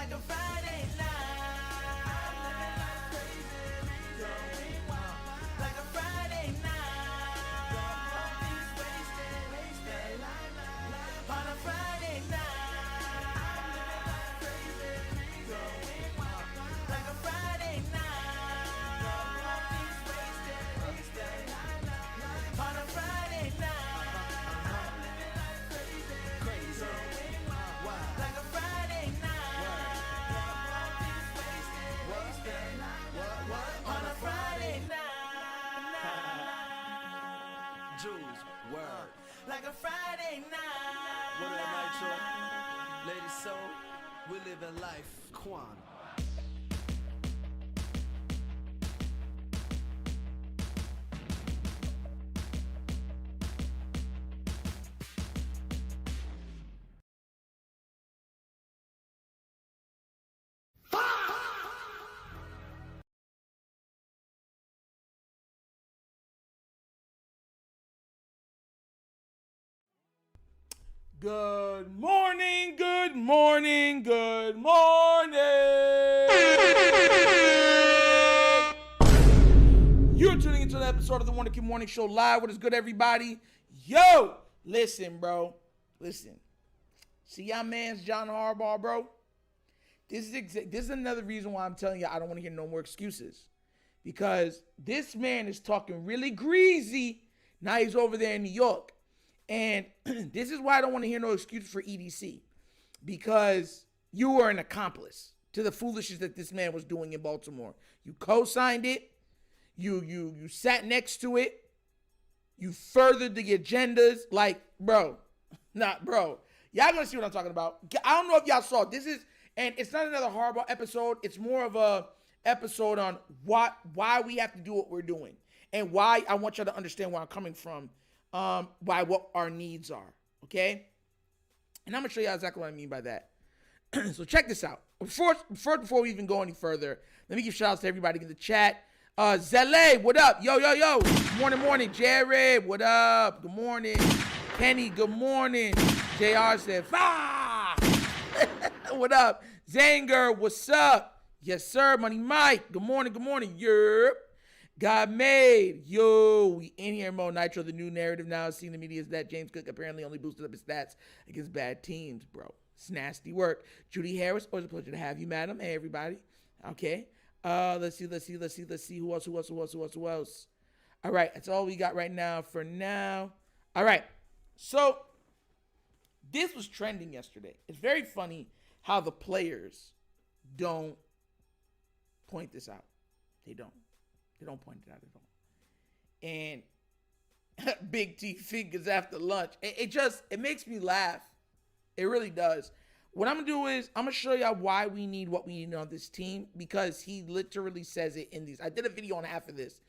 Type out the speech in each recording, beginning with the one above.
like a Friday night. I'm living life crazy, going wild, like a Friday night. All these wasted, on a Friday night. I'm living life crazy, going wild, like a Friday night. All these wasted, on a Friday night. I'm living life crazy, going wild, like a Friday night. All these wasted, on a Friday night. Jules, word. Like a Friday night. What up, Nitro? Lady Soul, we live in life. Quan. Good morning, good morning, good morning. You're tuning into the episode of the Wunderkind Morning Show live. What is good, everybody? Yo, listen, bro. Listen. See y'all man's John Harbaugh, bro? This is another reason why I'm telling you I don't want to hear no more excuses. Because this man is talking really greasy. Now he's over there in New York. And this is why I don't want to hear no excuses for EDC, because you were an accomplice to the foolishness that this man was doing in Baltimore. You co-signed it. You sat next to it. You furthered the agendas. Like, bro. Y'all gonna see what I'm talking about. I don't know if y'all saw it. And it's not another Harbaugh episode. It's more of a episode on why we have to do what we're doing and why I want y'all to understand where I'm coming from. By what our needs are, okay? And I'm gonna show you exactly what I mean by that. So check this out. Before we even go any further, let me give shout outs to everybody in the chat. Zele, what up? Yo. Morning. Jared, what up? Good morning. Kenny, good morning. JR said, "Fah!" What up? Zanger, what's up? Yes, sir. Money Mike, good morning. Yerp. God made. Yo, we in here, Mo Nitro. The new narrative now seeing the media is that James Cook apparently only boosted up his stats against bad teams, bro. It's nasty work. Judy Harris, always a pleasure to have you, madam. Hey, everybody. Okay. Let's see. Who else? All right. That's all we got right now for now. All right. So this was trending yesterday. It's very funny how the players don't point this out. They don't point it out at all. And Big T fingers after lunch. It makes me laugh. It really does. What I'm going to do is I'm going to show y'all why we need what we need on this team, because he literally says it in these. I did a video on half of this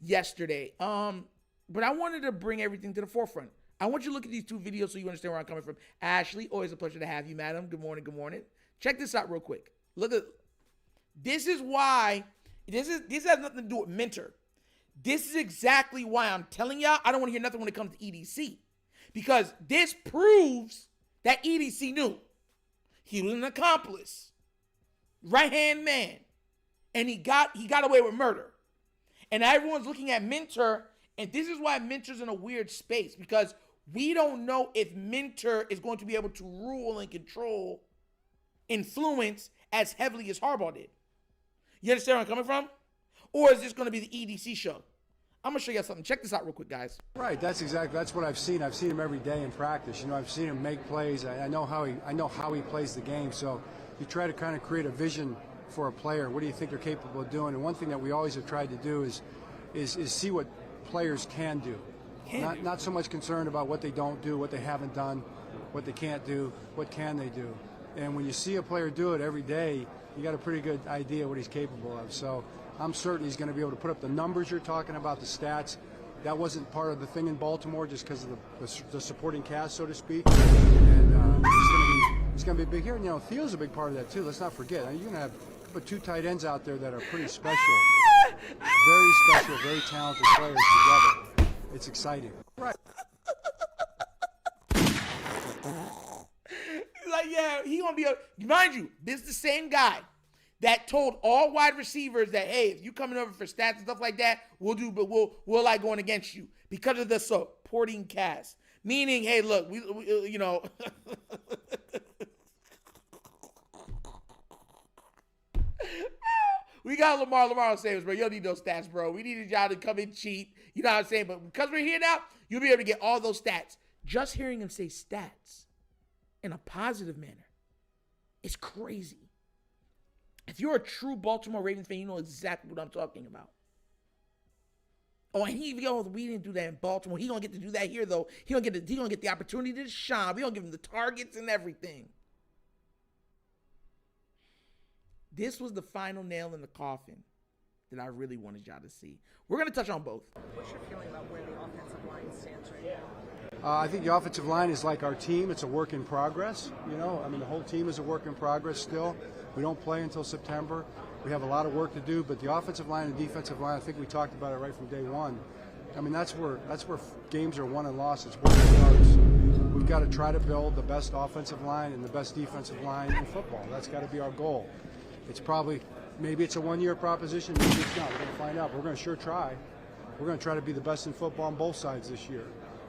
yesterday. But I wanted to bring everything to the forefront. I want you to look at these two videos so you understand where I'm coming from. Ashley, always a pleasure to have you, madam. Good morning. Check this out real quick. Look at this is why. This has nothing to do with Mentor. This is exactly why I'm telling y'all I don't want to hear nothing when it comes to EDC. Because this proves that EDC knew. He was an accomplice. Right-hand man. And he got away with murder. And everyone's looking at Mentor, and this is why Mentor's in a weird space, because we don't know if Mentor is going to be able to rule and control, influence as heavily as Harbaugh did. You understand where I'm coming from? Or is this going to be the EDC show? I'm going to show you something. Check this out real quick, guys. Right, that's what I've seen. I've seen him every day in practice. I've seen him make plays. I know how he plays the game. So you try to kind of create a vision for a player. What do you think they're capable of doing? And one thing that we always have tried to do is see what players can do. Not so much concerned about what they don't do, what they haven't done, what they can't do, what can they do. And when you see a player do it every day, you got a pretty good idea what he's capable of. So I'm certain he's going to be able to put up the numbers you're talking about, the stats. That wasn't part of the thing in Baltimore just because of the supporting cast, so to speak. And he's going to be big here. And, Theo's a big part of that, too. Let's not forget. You're going to have put two tight ends out there that are pretty special. Very special, very talented players together. It's exciting. Right. Yeah, he gonna be mind you, this is the same guy that told all wide receivers that, hey, if you coming over for stats and stuff like that, we'll like going against you because of the supporting cast. Meaning, hey, look, we you know. We got Lamar Savers, bro. You don't need those stats, bro. We needed y'all to come and cheat. You know what I'm saying? But because we're here now, you'll be able to get all those stats. Just hearing him say stats in a positive manner is crazy. If you're a true Baltimore Ravens fan, you know exactly what I'm talking about. Oh, and we didn't do that in Baltimore. He gonna get to do that here, though. He gonna get the opportunity to shine. We gonna give him the targets and everything. This was the final nail in the coffin that I really wanted y'all to see. We're going to touch on both. What's your feeling about where the offensive line stands right now? I think the offensive line is like our team. It's a work in progress. You know, I mean, the whole team is a work in progress still. We don't play until September. We have a lot of work to do, but the offensive line and defensive line, I think we talked about it right from day one. I mean, that's where games are won and lost. It's where it starts. We've got to try to build the best offensive line and the best defensive line in football. That's got to be our goal. It's maybe it's a one-year proposition, maybe it's not. We're going to find out. We're going to sure try. We're going to try to be the best in football on both sides this year.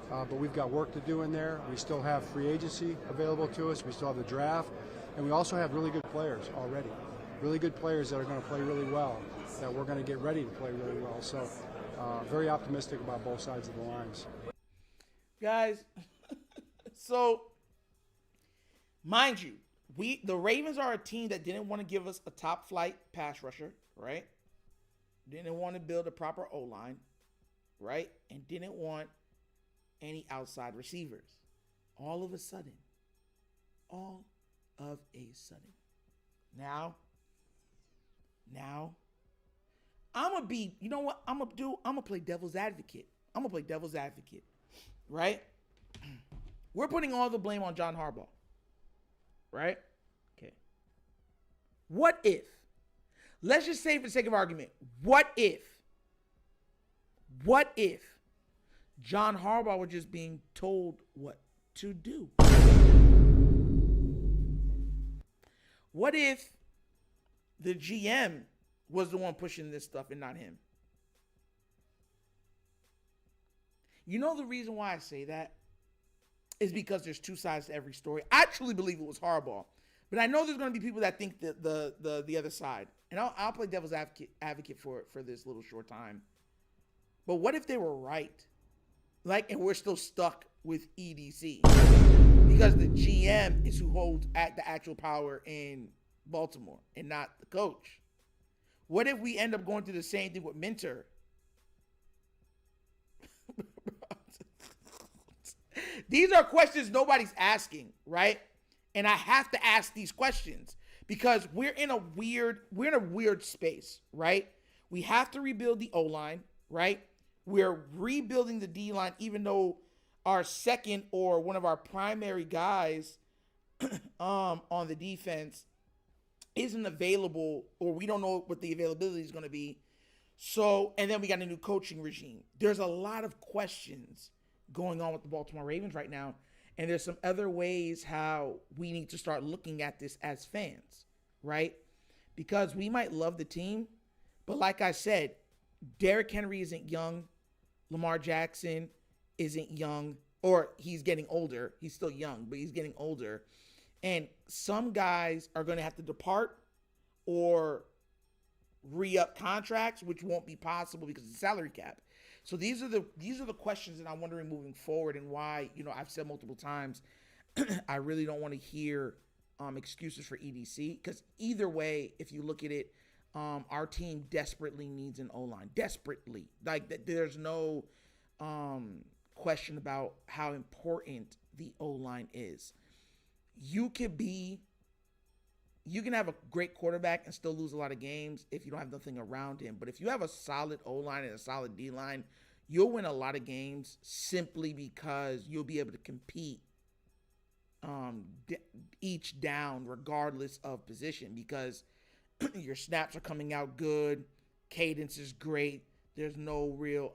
But we've got work to do in there. We still have free agency available to us. We still have the draft. And we also have really good players already. Really good players that are going to play really well, that we're going to get ready to play really well. So very optimistic about both sides of the lines. Guys, so mind you, the Ravens are a team that didn't want to give us a top flight pass rusher, right? Didn't want to build a proper O-line, right? And didn't want any outside receivers. All of a sudden, now, I'm going to be, you know what I'm going to do? I'm going to play devil's advocate. Right? We're putting all the blame on John Harbaugh. Right? Okay. What if, let's just say for the sake of argument, what if John Harbaugh was just being told what to do? What if the GM was the one pushing this stuff and not him? You know the reason why I say that is because there's two sides to every story. I truly believe it was Harbaugh, but I know there's going to be people that think that the other side. And I'll play devil's advocate for this little short time. But what if they were right? And we're still stuck with EDC because the GM is who holds the actual power in Baltimore and not the coach. What if we end up going through the same thing with Minter? These are questions nobody's asking, right? And I have to ask these questions because we're in a weird space, right? We have to rebuild the O-line, right? We're rebuilding the D-line, even though our second or one of our primary guys on the defense isn't available, or we don't know what the availability is going to be. So, and then we got a new coaching regime. There's a lot of questions going on with the Baltimore Ravens right now, and there's some other ways how we need to start looking at this as fans, right? Because we might love the team, but like I said, Derrick Henry isn't young. Lamar Jackson isn't young, or he's getting older. He's still young, but he's getting older. And some guys are going to have to depart or re-up contracts, which won't be possible because of the salary cap. So these are the questions that I'm wondering moving forward, and why, I've said multiple times, I really don't want to hear excuses for EDC, because either way, if you look at it, our team desperately needs an O-line. Desperately. There's no question about how important the O-line is. You can have a great quarterback and still lose a lot of games if you don't have nothing around him. But if you have a solid O-line and a solid D-line, you'll win a lot of games simply because you'll be able to compete each down regardless of position, because your snaps are coming out good, cadence is great, there's no real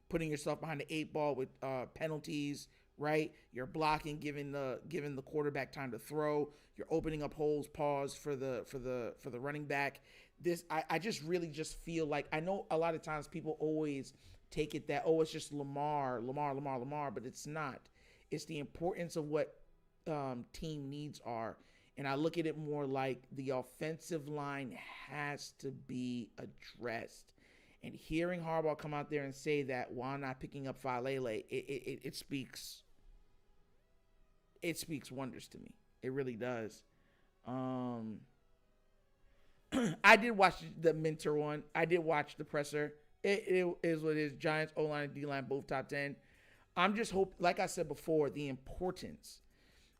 putting yourself behind the eight ball with penalties right? You're blocking, giving the quarterback time to throw. You're opening up holes, pause for the running back. I just really just feel like, I know a lot of times people always take it that, oh, it's just Lamar, but it's not. It's the importance of what team needs are. And I look at it more like the offensive line has to be addressed. And hearing Harbaugh come out there and say that while not picking up Falele, it speaks wonders to me. It really does. I did watch the Minter one. I did watch the presser. It is what it is. Giants, O-line, and D-line, both top 10. I'm just like I said before, the importance.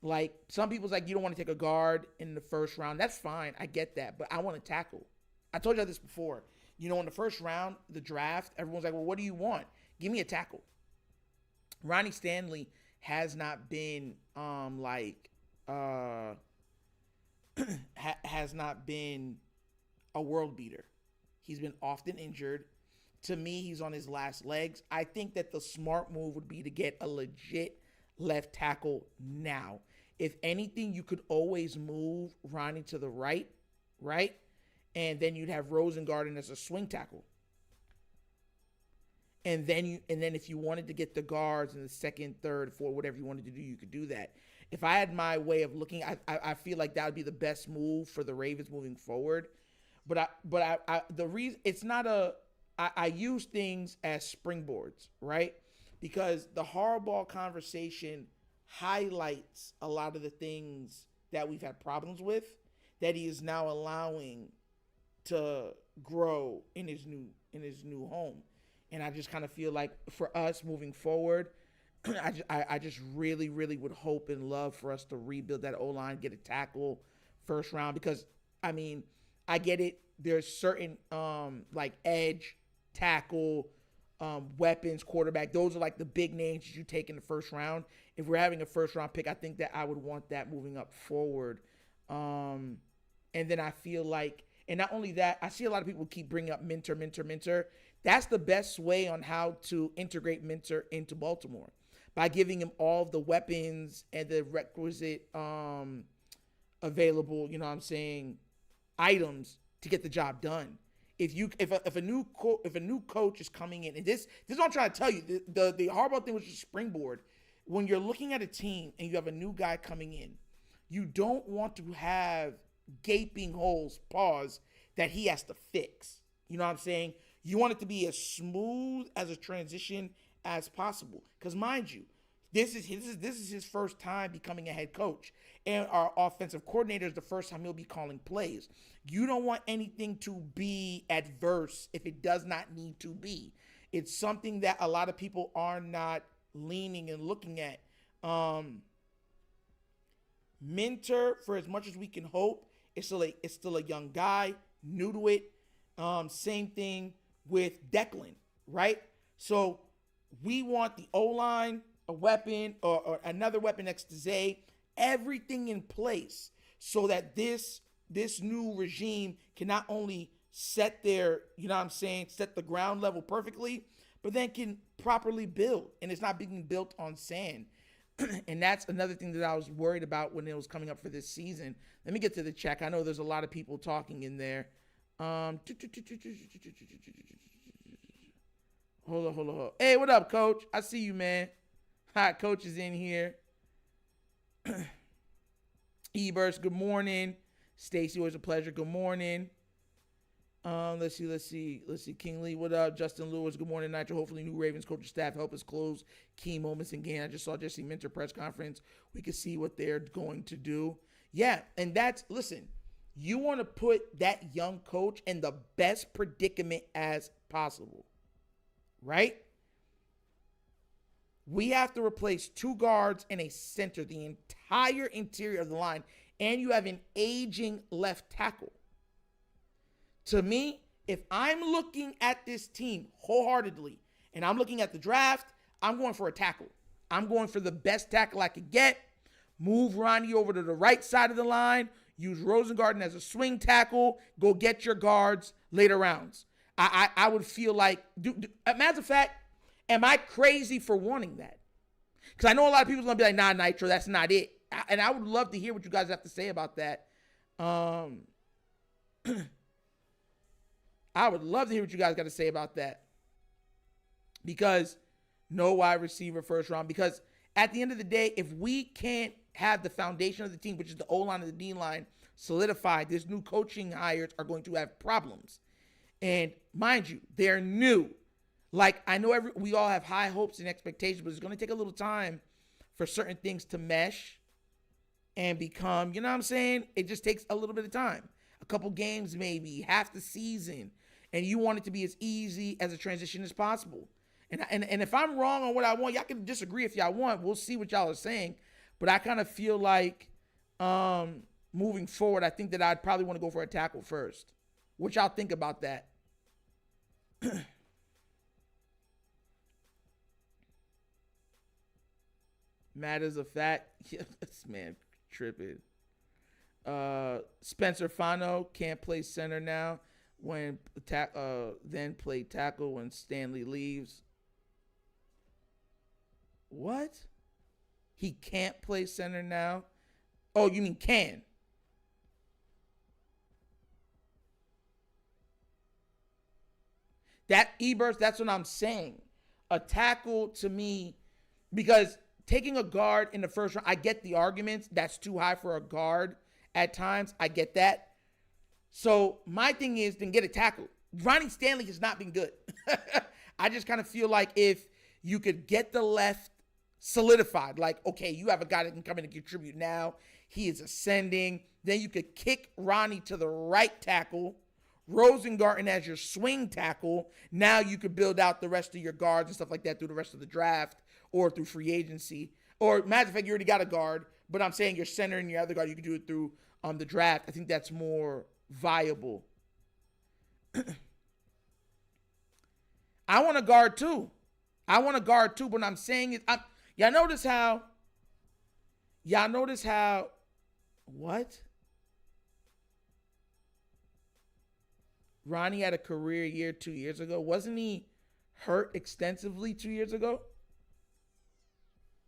Like, some people's like, you don't want to take a guard in the first round. That's fine. I get that. But I want to tackle. I told you this before. You know, in the first round, the draft, everyone's like, well, what do you want? Give me a tackle. Ronnie Stanley has not been, has not been a world beater. He's been often injured. To me, he's on his last legs. I think that the smart move would be to get a legit left tackle now. If anything, you could always move Ronnie to the right? And then you'd have Rosengarten as a swing tackle. And then if you wanted to get the guards in the second, third, fourth, whatever you wanted to do, you could do that. If I had my way of looking, I feel like that would be the best move for the Ravens moving forward. But the reason it's not I use things as springboards, right? Because the Harbaugh conversation highlights a lot of the things that we've had problems with that he is now allowing to grow in his new home. And I just kind of feel like for us moving forward, I just really, really would hope and love for us to rebuild that O-line, get a tackle first round. Because, I mean, I get it. There's certain like edge, tackle, weapons, quarterback. Those are like the big names that you take in the first round. If we're having a first round pick, I think that I would want that moving up forward. And then I feel like, and not only that, I see a lot of people keep bringing up Minter. That's the best way on how to integrate Minter into Baltimore, by giving him all of the weapons and the requisite available, items to get the job done. If a new coach is coming in, and this is what I'm trying to tell you, the Harbaugh thing was just a springboard. When you're looking at a team and you have a new guy coming in, you don't want to have gaping holes, that he has to fix. You know what I'm saying? You want it to be as smooth as a transition as possible. Because mind you, this is his first time becoming a head coach, and our offensive coordinator is the first time he'll be calling plays. You don't want anything to be adverse if it does not need to be. It's something that a lot of people are not leaning and looking at. Minter, for as much as we can hope, is still a young guy, new to it. Same thing with Declan, right? So we want the O-line, a weapon, or another weapon next to Zay, everything in place so that this new regime can not only set their, set the ground level perfectly, but then can properly build. And it's not being built on sand. And that's another thing that I was worried about when it was coming up for this season. Let me get to the check. I know there's a lot of people talking in there. Hold on. Hey, what up, Coach? I see you, man. Hi, Coach is in here. Ebers, good morning. Stacy, always a pleasure. Good morning. Let's see. King Lee, what up? Justin Lewis, good morning, Nitro. Hopefully, new Ravens coaching staff help us close key moments in game. I just saw Jesse Minter press conference. We can see what they're going to do. Yeah, and listen, you want to put that young coach in the best predicament as possible, right? We have to replace 2 guards and a center, the entire interior of the line, and you have an aging left tackle. To me, if I'm looking at this team wholeheartedly and I'm looking at the draft, I'm going for a tackle. I'm going for the best tackle I could get. Move Ronnie over to the right side of the line. Use Rosengarten as a swing tackle. Go get your guards later rounds. I would feel like, matter of fact, am I crazy for wanting that? Because I know a lot of people's going to be like, nah, Nitro, that's not it. And I would love to hear what you guys have to say about that. I would love to hear what you guys got to say about that. Because no wide receiver first round. Because at the end of the day, if we can't have the foundation of the team, which is the O-line and the D-line, solidified, this new coaching hires are going to have problems. And mind you, they're new. Like, I know we all have high hopes and expectations, but it's going to take a little time for certain things to mesh and become, you know what I'm saying? It just takes a little bit of time. A couple games maybe, half the season. And you want it to be as easy as a transition as possible. And if I'm wrong on what I want, y'all can disagree if y'all want. We'll see what y'all are saying. But I kind of feel like moving forward, I think that I'd probably want to go for a tackle first. What y'all think about that? Matters of fact. This man tripping. Spencer Fano can't play center now. Then play tackle when Stanley leaves. What? He can't play center now? Oh, you mean can? That E-Burst, that's what I'm saying. A tackle to me, because taking a guard in the first round, I get the arguments. That's too high for a guard at times. I get that. So my thing is, then get a tackle. Ronnie Stanley has not been good. I just kind of feel like if you could get the left solidified, like, okay, you have a guy that can come in and contribute now. He is ascending. Then you could kick Ronnie to the right tackle, Rosengarten as your swing tackle. Now you could build out the rest of your guards and stuff like that through the rest of the draft or through free agency. Or, matter of fact, you already got a guard, but I'm saying your center and your other guard, you could do it through the draft. I think that's more viable. I want a guard too. But what I'm saying is, y'all notice how, what? Ronnie had a career year 2 years ago. Wasn't he hurt extensively 2 years ago?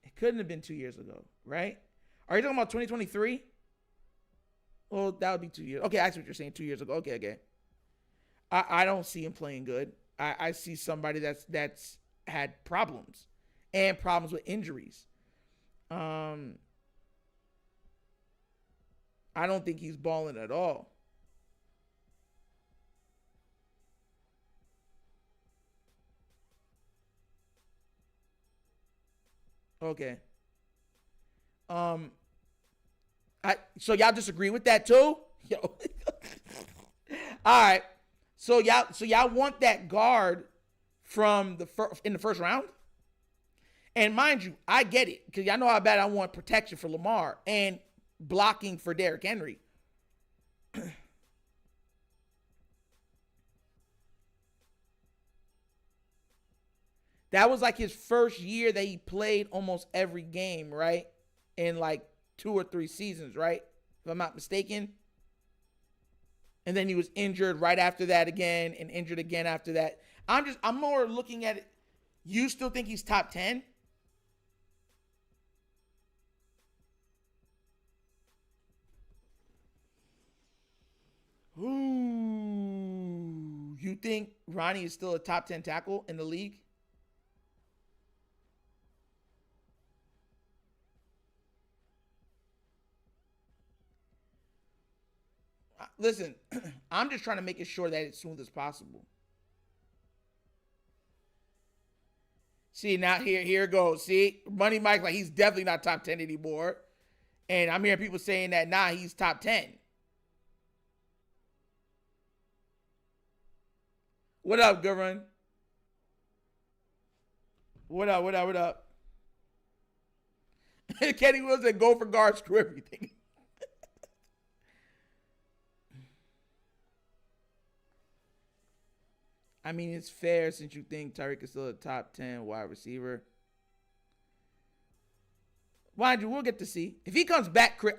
It couldn't have been 2 years ago, right? Are you talking about 2023? Well, that would be 2 years. Okay, I see what you're saying, 2 years ago. Okay. I don't see him playing good. I see somebody that's had problems and problems with injuries. I don't think he's balling at all. Okay. So y'all disagree with that too? Yo. All right. So y'all want that guard from in the first round? And mind you, I get it, because y'all know how bad I want protection for Lamar and blocking for Derrick Henry. That was like his first year that he played almost every game, right? In like 2 or 3 seasons, right? If I'm not mistaken. And then he was injured right after that again and injured again after that. I'm more looking at it. You still think he's top 10? Ooh. You think Ronnie is still a top 10 tackle in the league? Listen, I'm just trying to make it sure that it's smooth as possible. See, now here it goes. See, Money Mike, like, he's definitely not top 10 anymore. And I'm hearing people saying that, nah, he's top 10. What up, good run? What up? Kenny Wilson said, go for guard, screw everything. I mean, it's fair since you think Tyreek is still a top 10 wide receiver. Mind you, we'll get to see. If he comes back, Chris,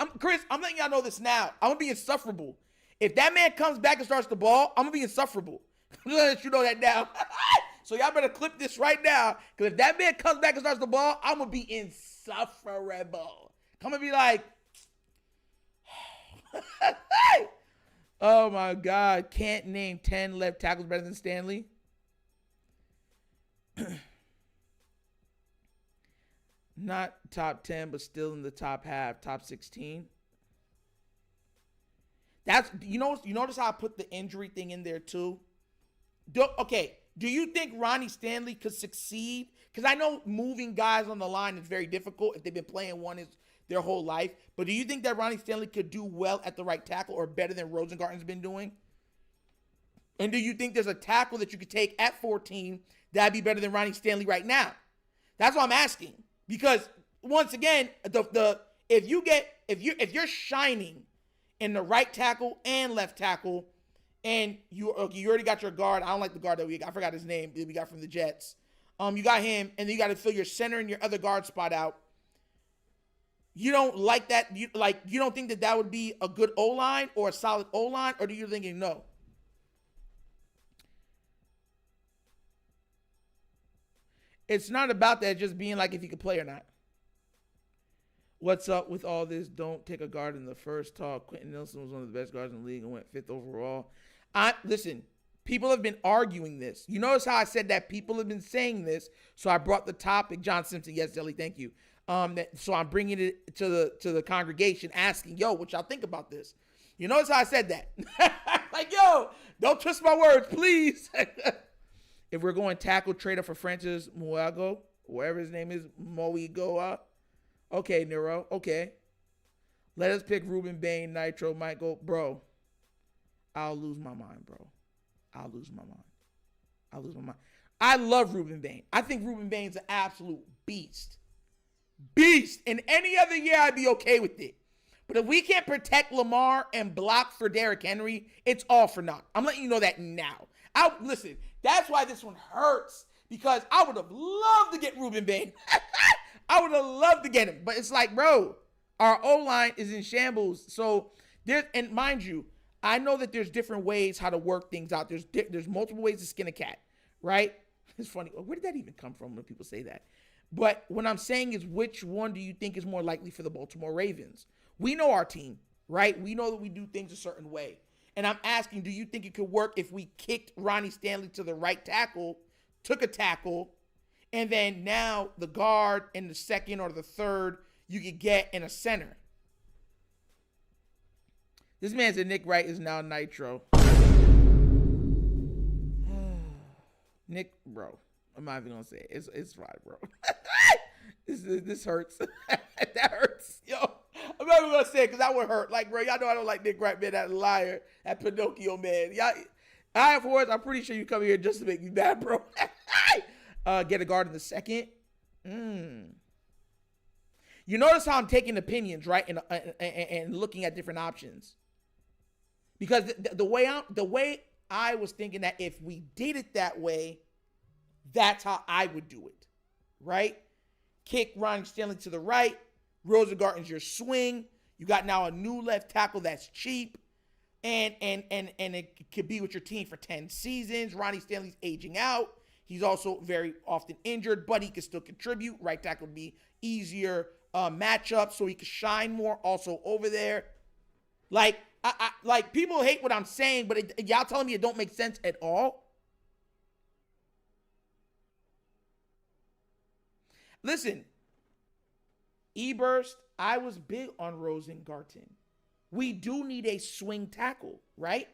I'm letting y'all know this now. I'm going to be insufferable. If that man comes back and starts the ball, I'm going to be insufferable. I'm going to let you know that now. So y'all better clip this right now, because if that man comes back and starts the ball, I'm going to be insufferable. I'm going to be like, oh my God, can't name 10 left tackles better than Stanley. Not top 10, but still in the top half, top 16. That's, you notice how I put the injury thing in there too? Do you think Ronnie Stanley could succeed? Because I know moving guys on the line is very difficult if they've been playing one their whole life. But do you think that Ronnie Stanley could do well at the right tackle or better than Rosengarten's been doing? And do you think there's a tackle that you could take at 14 that'd be better than Ronnie Stanley right now? That's what I'm asking. Because once again, if you're shining in the right tackle and left tackle, and you already got your guard. I don't like the guard that we got. I forgot his name that we got from the Jets. You got him, and then you got to fill your center and your other guard spot out. You don't like that? You don't think that would be a good O-line or a solid O-line, or do you thinking no? It's not about that just being like if you could play or not. What's up with all this? Don't take a guard in the first talk. Quentin Nelson was one of the best guards in the league and went 5th overall. Listen, people have been arguing this. You notice how I said that people have been saying this, so I brought the topic. John Simpson, yes, Jelly, thank you. So I'm bringing it to the congregation, asking, yo, what y'all think about this? You notice how I said that? Like, yo, don't twist my words, please. If we're going tackle trader for Francis Muago, whatever his name is, Moigoa. Okay, Nero. Okay. Let us pick Ruben, Bane, Nitro, Michael. Bro, I'll lose my mind, bro. I'll lose my mind. I love Ruben Bane. I think Ruben Bane's an absolute beast. In any other year, I'd be okay with it. But if we can't protect Lamar and block for Derrick Henry, it's all for naught. I'm letting you know that now. Listen, that's why this one hurts, because I would have loved to get Ruben Bane. I would have loved to get him. But it's like, bro, our O-line is in shambles. So and mind you, I know that there's different ways how to work things out. There's multiple ways to skin a cat, right? It's funny. Where did that even come from when people say that? But what I'm saying is, which one do you think is more likely for the Baltimore Ravens? We know our team, right? We know that we do things a certain way. And I'm asking, do you think it could work if we kicked Ronnie Stanley to the right tackle, took a tackle, and then now the guard in the second or the third you could get in a center? This man said Nick Wright is now Nitro. Nick, bro, I'm not even gonna say it. It's fine, bro. This hurts. That hurts, yo. I'm not even gonna say it because that would hurt. Like, bro, y'all know I don't like Nick Wright, man. That liar, that Pinocchio, man. Y'all, I have words. I'm pretty sure you come here just to make me mad, bro. Get a guard in the second. You notice how I'm taking opinions, right, and looking at different options. Because the way I was thinking that if we did it that way, that's how I would do it, right? Kick Ronnie Stanley to the right. Rosengarten's your swing. You got now a new left tackle that's cheap, and it could be with your team for 10 seasons. Ronnie Stanley's aging out. He's also very often injured, but he can still contribute. Right tackle would be easier matchup, so he could shine more also over there. Like, like people hate what I'm saying, but y'all telling me it don't make sense at all? Listen, E-Burst, I was big on Rosengarten. We do need a swing tackle, right?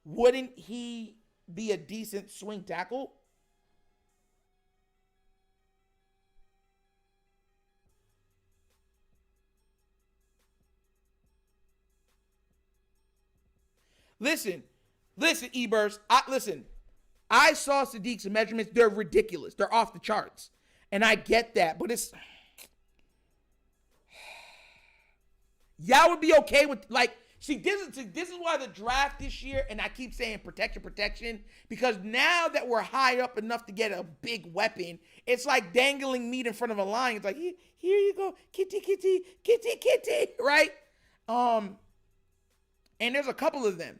Wouldn't he be a decent swing tackle? Listen, E-Burst. I saw Sadiq's measurements. They're ridiculous. They're off the charts. And I get that, but it's... Y'all would be okay with, like... See, this is why the draft this year, and I keep saying protection, because now that we're high up enough to get a big weapon, it's like dangling meat in front of a lion. It's like, here you go, kitty, right? And there's a couple of them.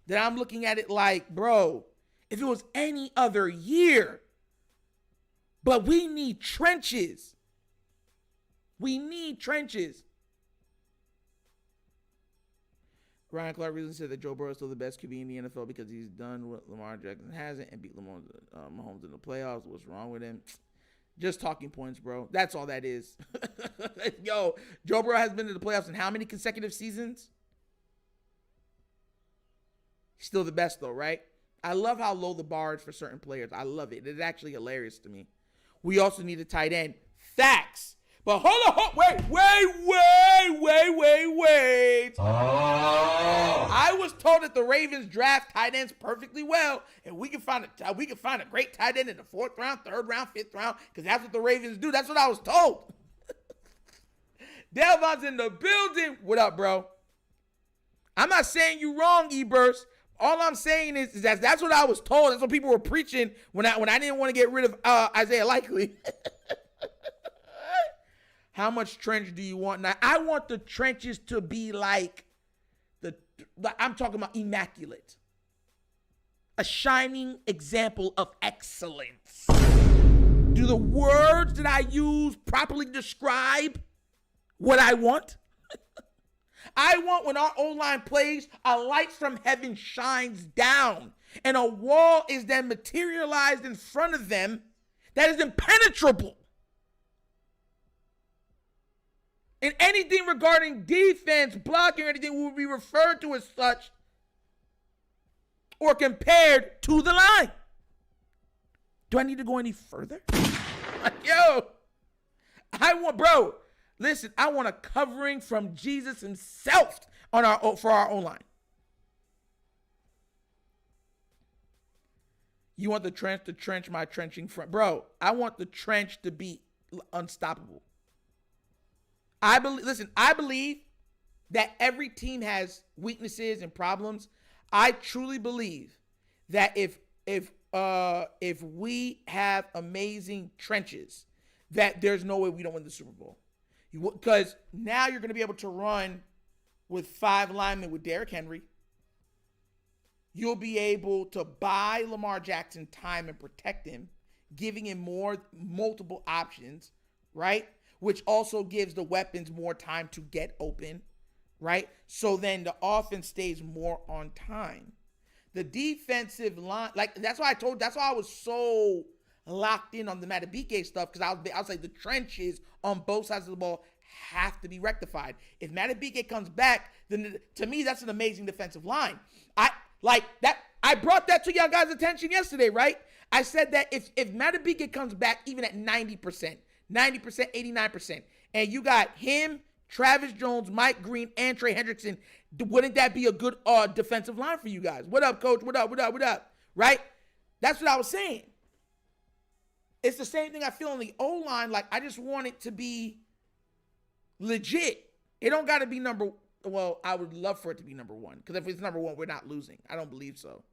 that I'm looking at it like, bro, if it was any other year, but we need trenches. We need trenches. Ryan Clark recently said that Joe Burrow is still the best QB in the NFL because he's done what Lamar Jackson hasn't and beat Mahomes in the playoffs. What's wrong with him? Just talking points, bro. That's all that is. Yo, Joe Burrow has been to the playoffs in how many consecutive seasons? He's still the best, though, right? I love how low the bar is for certain players. I love it. It's actually hilarious to me. We also need a tight end. Facts. But hold on, wait. I was told that the Ravens draft tight ends perfectly well, and we can find a great tight end in the 4th round, 3rd round, 5th round, because that's what the Ravens do. That's what I was told. Delvon's in the building. What up, bro? I'm not saying you wrong, E-Burst. All I'm saying is that that's what I was told. That's what people were preaching when I didn't want to get rid of Isaiah Likely. How much trench do you want? Now, I want the trenches to be like I'm talking about immaculate. A shining example of excellence. Do the words that I use properly describe what I want? I want when our O-line plays, a light from heaven shines down and a wall is then materialized in front of them that is impenetrable. And anything regarding defense, blocking, or anything will be referred to as such or compared to the line. Do I need to go any further? Yo, I want a covering from Jesus himself for our own line. You want the trench to trench my trenching front. Bro, I want the trench to be unstoppable. I believe that every team has weaknesses and problems. I truly believe that if we have amazing trenches, that there's no way we don't win the Super Bowl. Because now you're going to be able to run with 5 linemen with Derrick Henry. You'll be able to buy Lamar Jackson time and protect him, giving him multiple options, right? Which also gives the weapons more time to get open, right? So then the offense stays more on time. The defensive line, that's why I was so locked in on the Matabike stuff, because I was like, the trenches on both sides of the ball have to be rectified. If Matabike comes back, then to me, that's an amazing defensive line. I brought that to y'all guys' attention yesterday, right? I said that if Matabike comes back even at 90%, 89%, and you got him, Travis Jones, Mike Green, and Trey Hendrickson, wouldn't that be a good defensive line for you guys? What up, coach? What up? Right? That's what I was saying. It's the same thing I feel on the O-line. Like, I just want it to be legit. It don't got to be I would love for it to be number 1, because if it's number 1, we're not losing. I don't believe so.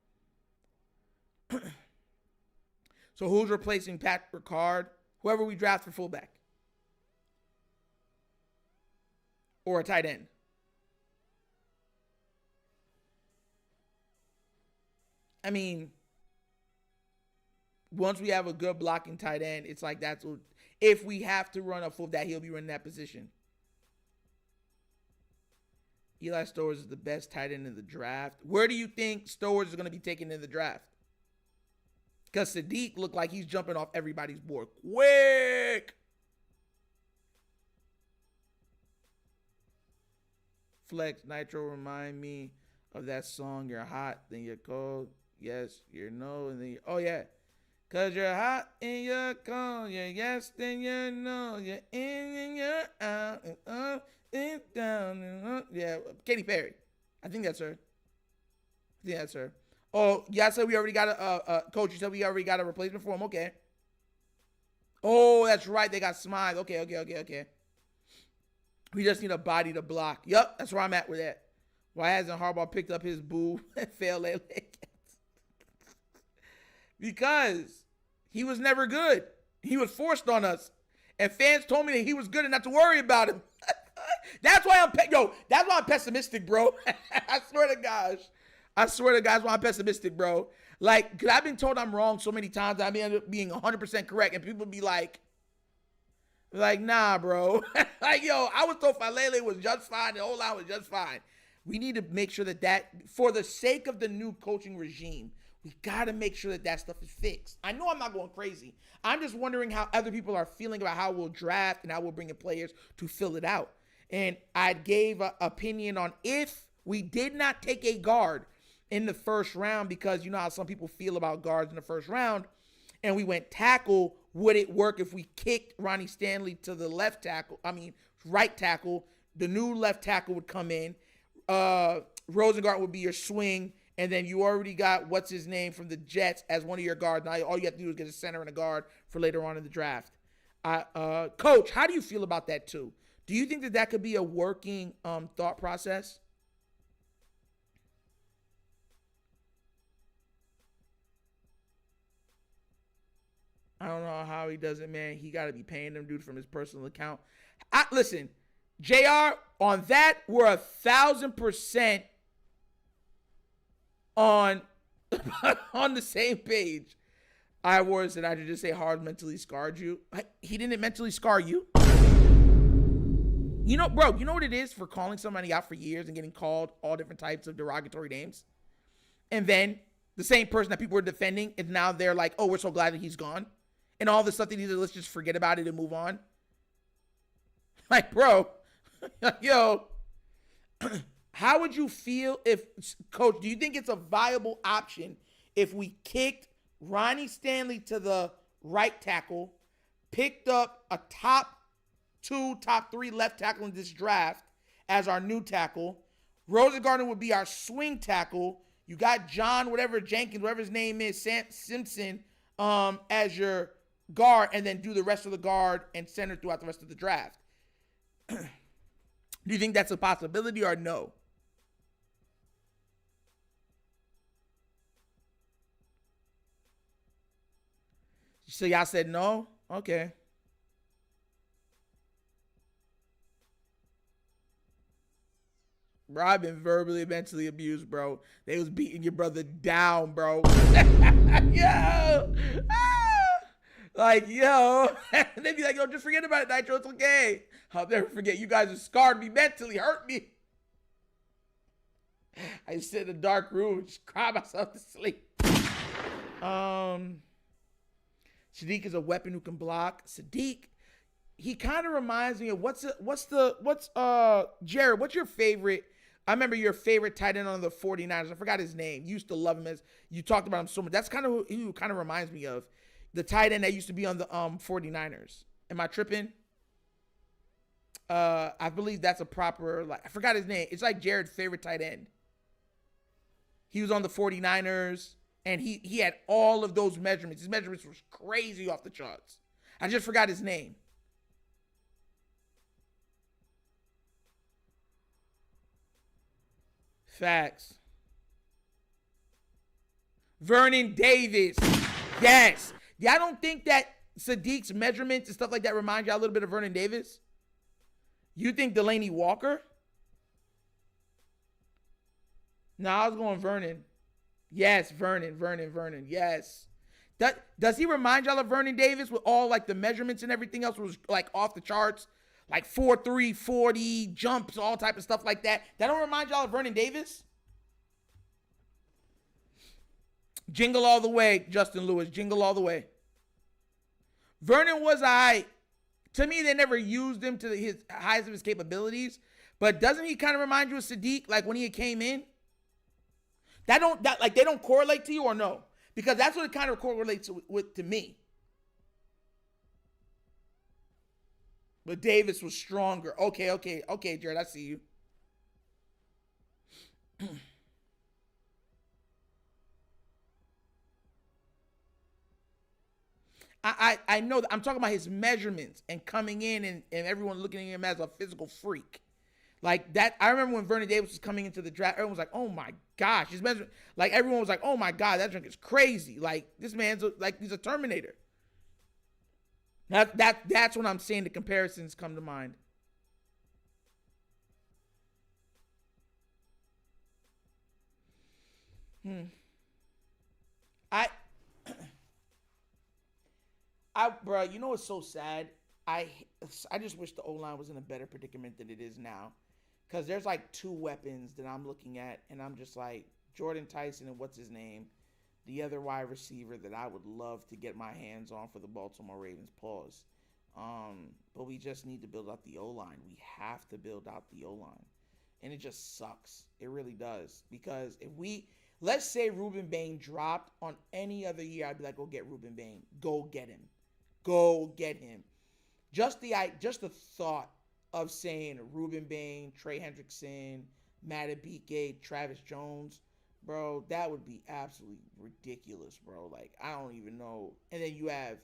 So who's replacing Pat Ricard? Whoever we draft for fullback. Or a tight end. I mean, once we have a good blocking tight end, it's like that's what, if we have to run a fullback, he'll be running that position. Eli Stowers is the best tight end in the draft. Where do you think Stowers is going to be taken in the draft? Because Sadiq looked like he's jumping off everybody's board quick. Flex Nitro remind me of that song, You're Hot, Then You're Cold. Yes, you're no, and then you're, oh yeah. Cause you're hot and you're cold. You're yes, then you're no. You're in and you're out and up and down and up. Yeah, Katy Perry. I think that's her. Oh, yeah, I said we already got coach, you said we already got a replacement for him. Okay. Oh, that's right. They got Smythe. Okay. We just need a body to block. Yup, that's where I'm at with that. Why hasn't Harbaugh picked up his boo and failed lately? Because he was never good. He was forced on us. And fans told me that he was good and not to worry about him. That's why I'm pessimistic, bro. I swear to gosh. I swear to guys, why I'm pessimistic, bro. Like, because I've been told I'm wrong so many times, I end up being 100% correct, and people be like, nah, bro. Like, yo, I was told Falele was just fine, the whole line was just fine. We need to make sure that for the sake of the new coaching regime, we got to make sure that stuff is fixed. I know I'm not going crazy. I'm just wondering how other people are feeling about how we'll draft and how we'll bring in players to fill it out. And I gave an opinion on if we did not take a guard in the first round, because you know how some people feel about guards in the first round, and we went tackle, would it work if we kicked Ronnie Stanley to the right tackle? The new left tackle would come in. Rosengart would be your swing, and then you already got what's his name from the Jets as one of your guards. Now all you have to do is get a center and a guard for later on in the draft. Coach, how do you feel about that too? Do you think that could be a working thought process? I don't know how he does it, man. He got to be paying them dude from his personal account. Listen, JR, on that, we're 1,000% on the same page. I was, and I should just say Hard mentally scarred you. He didn't mentally scar you. You know, bro, you know what it is for calling somebody out for years and getting called all different types of derogatory names? And then the same person that people were defending, and now they're like, oh, we're so glad that he's gone. And all the stuff that he did, let's just forget about it and move on. Like, bro, yo, how would you feel if, Coach, do you think it's a viable option if we kicked Ronnie Stanley to the right tackle, picked up a top 2, top 3 left tackle in this draft as our new tackle? Rosengarten would be our swing tackle. You got John, Jenkins, whatever his name is, Simpson, as your guard, and then do the rest of the guard and center throughout the rest of the draft. Do you think that's a possibility or no? So y'all said no? Okay. Bro, I've been verbally, mentally abused, bro. They was beating your brother down, bro. Yo! Like, yo. They'd be like, yo, just forget about it, Nitro. It's okay. I'll never forget. You guys have scarred me mentally, hurt me. I just sit in a dark room and just cry myself to sleep. Sadiq is a weapon who can block. Sadiq, he kind of reminds me of Jared, what's your favorite? I remember your favorite tight end on the 49ers. I forgot his name. You used to love him, as you talked about him so much. That's kind of who kind of reminds me of. The tight end that used to be on the 49ers. Am I tripping? I believe that's a proper, I forgot his name. It's like Jared's favorite tight end. He was on the 49ers, and he had all of those measurements. His measurements was crazy off the charts. I just forgot his name. Facts. Vernon Davis. Yes. Y'all don't think that Sadiq's measurements and stuff like that remind y'all a little bit of Vernon Davis? You think Delaney Walker? No, I was going Vernon. Yes, Vernon. Yes. Does he remind y'all of Vernon Davis with all the measurements and everything else was off the charts? 4.3, 40, jumps, all type of stuff like that. That don't remind y'all of Vernon Davis? Jingle all the way, Justin Lewis. Jingle all the way. Vernon was to me, they never used him to his highest of his capabilities. But doesn't he kind of remind you of Sadiq, when he came in? They don't correlate to you, or no? Because that's what it kind of correlates to me. But Davis was stronger. Okay, Jared, I see you. I know that I'm talking about his measurements and coming in and everyone looking at him as a physical freak. Like that, I remember when Vernon Davis was coming into the draft, everyone was like, oh my gosh, his measurement, everyone was like, oh my God, that junk is crazy. This man's he's a Terminator. That's when I'm saying the comparisons come to mind. I, bro, you know what's so sad? I just wish the O-line was in a better predicament than it is now. Because there's like two weapons that I'm looking at, and I'm just like, Jordan Tyson and what's his name? The other wide receiver that I would love to get my hands on for the Baltimore Ravens. Pause. But we just need to build out the O-line. We have to build out the O-line. And it just sucks. It really does. Because if let's say Ruben Bane dropped on any other year, I'd be like, go get Ruben Bane. Go get him. Go get him. Just the thought of saying Ruben Bane, Trey Hendrickson, Matabike, Travis Jones, bro, that would be absolutely ridiculous, bro. Like, I don't even know. And then you have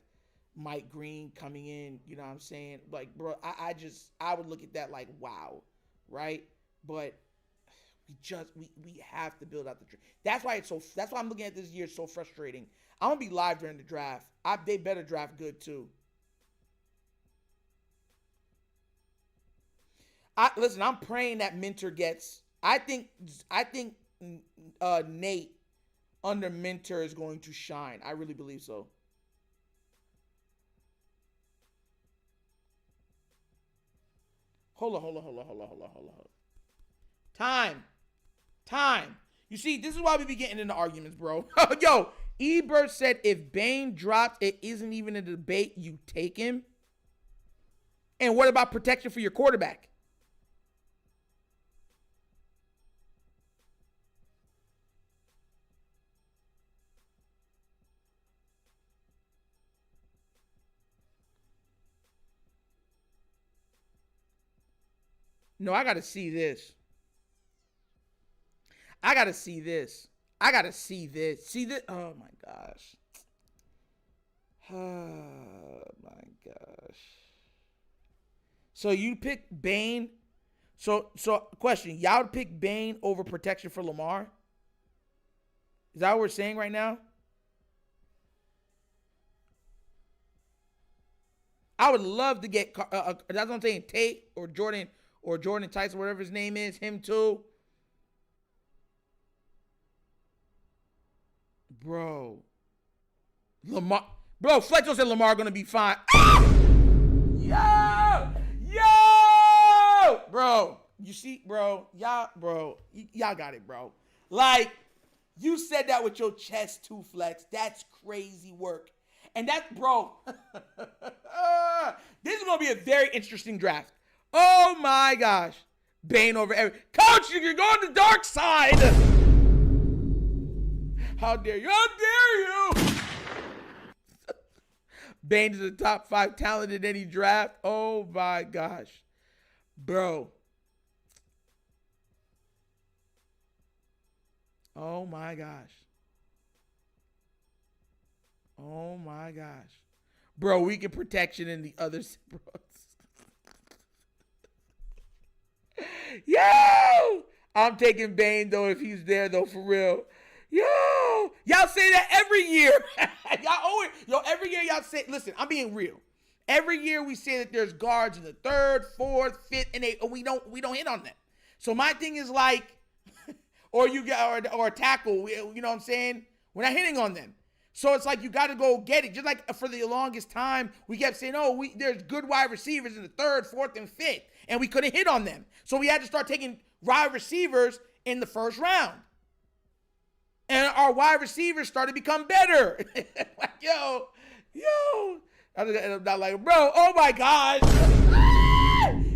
Mike Green coming in, you know what I'm saying? Like, bro, I would look at that like, wow, right? But we have to build out the draft. That's why I'm looking at this year so frustrating. I'm gonna be live during the draft. They better draft good too. Listen, I'm praying that Minter gets. I think Nate under Minter is going to shine. I really believe so. Hold on. Time. You see, this is why we be getting into arguments, bro. Yo, Ebert said if Bane drops, it isn't even a debate. You take him. And what about protection for your quarterback? No, I got to see this. See this. Oh, my gosh. Oh, my gosh. So you pick Bane. So question. Y'all would pick Bane over protection for Lamar? Is that what we're saying right now? I would love to get, that's what I'm saying, Tate or Jordan Tyson, whatever his name is, him too. Bro. Lamar. Bro, Fletcher said Lamar going to be fine. Yo! Bro, you see, bro, y'all got it, bro. Like, you said that with your chest too, Flex. That's crazy work. And that's, bro, this is going to be a very interesting draft. Oh, my gosh. Bane over every. Coach, you're going to the dark side. How dare you? Bane is the top 5 talent in any draft. Oh, my gosh. Bro. Oh, my gosh. Oh, my gosh. Bro, we can protection in the others, bro. Yo! I'm taking Bane, though, if he's there, though, for real. Yo! Y'all say that every year. Every year y'all say, listen, I'm being real. Every year we say that there's guards in the 3rd, 4th, 5th, and 8th, and we don't hit on them. So my thing is like, or a tackle, you know what I'm saying? We're not hitting on them. So it's like you got to go get it. Just like for the longest time, we kept saying, there's good wide receivers in the 3rd, 4th, and 5th, and we couldn't hit on them. So we had to start taking wide receivers in the 1st round. And our wide receivers started to become better. Like, yo. I'm not like, bro, oh my gosh.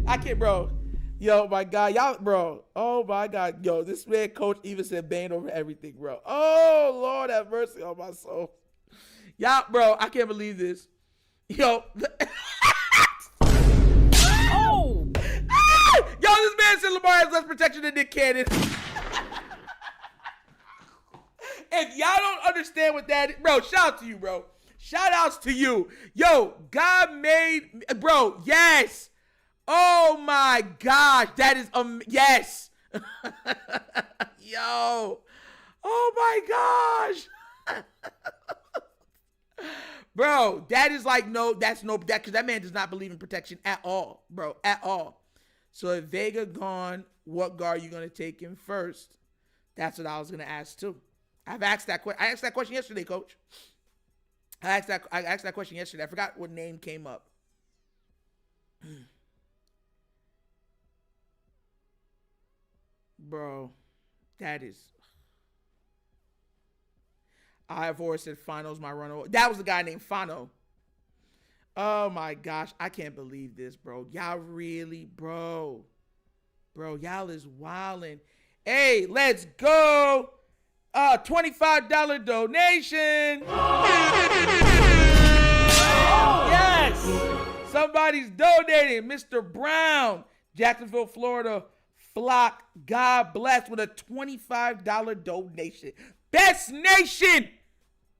I can't, bro. Yo, my God. Y'all, bro. Oh my God. Yo, this man, Coach, even said Bane over everything, bro. Oh, Lord have mercy on my soul. Y'all, bro, I can't believe this. Yo. Oh. Yo, this man said Lamar has less protection than Nick Cannon. If y'all don't understand what that is, bro, shout out to you, bro. Shout outs to you. Yo, God made, bro, yes. Oh my gosh, that is, yes. Yo, oh my gosh. Bro, that is like, because that man does not believe in protection at all, bro, at all. So if Vega gone, what guard are you going to take him first? That's what I was going to ask too. I've asked that question. I asked that question yesterday, Coach. I asked that question yesterday. I forgot what name came up. Bro, that is. I have always said Fano's my runner. That was the guy named Fano. Oh my gosh, I can't believe this, bro. Y'all really, bro, y'all is wildin'. Hey, let's go. $25 donation. Yes, somebody's donating. Mr. Brown, Jacksonville, Florida. Flock, God bless, with a $25 donation. Best nation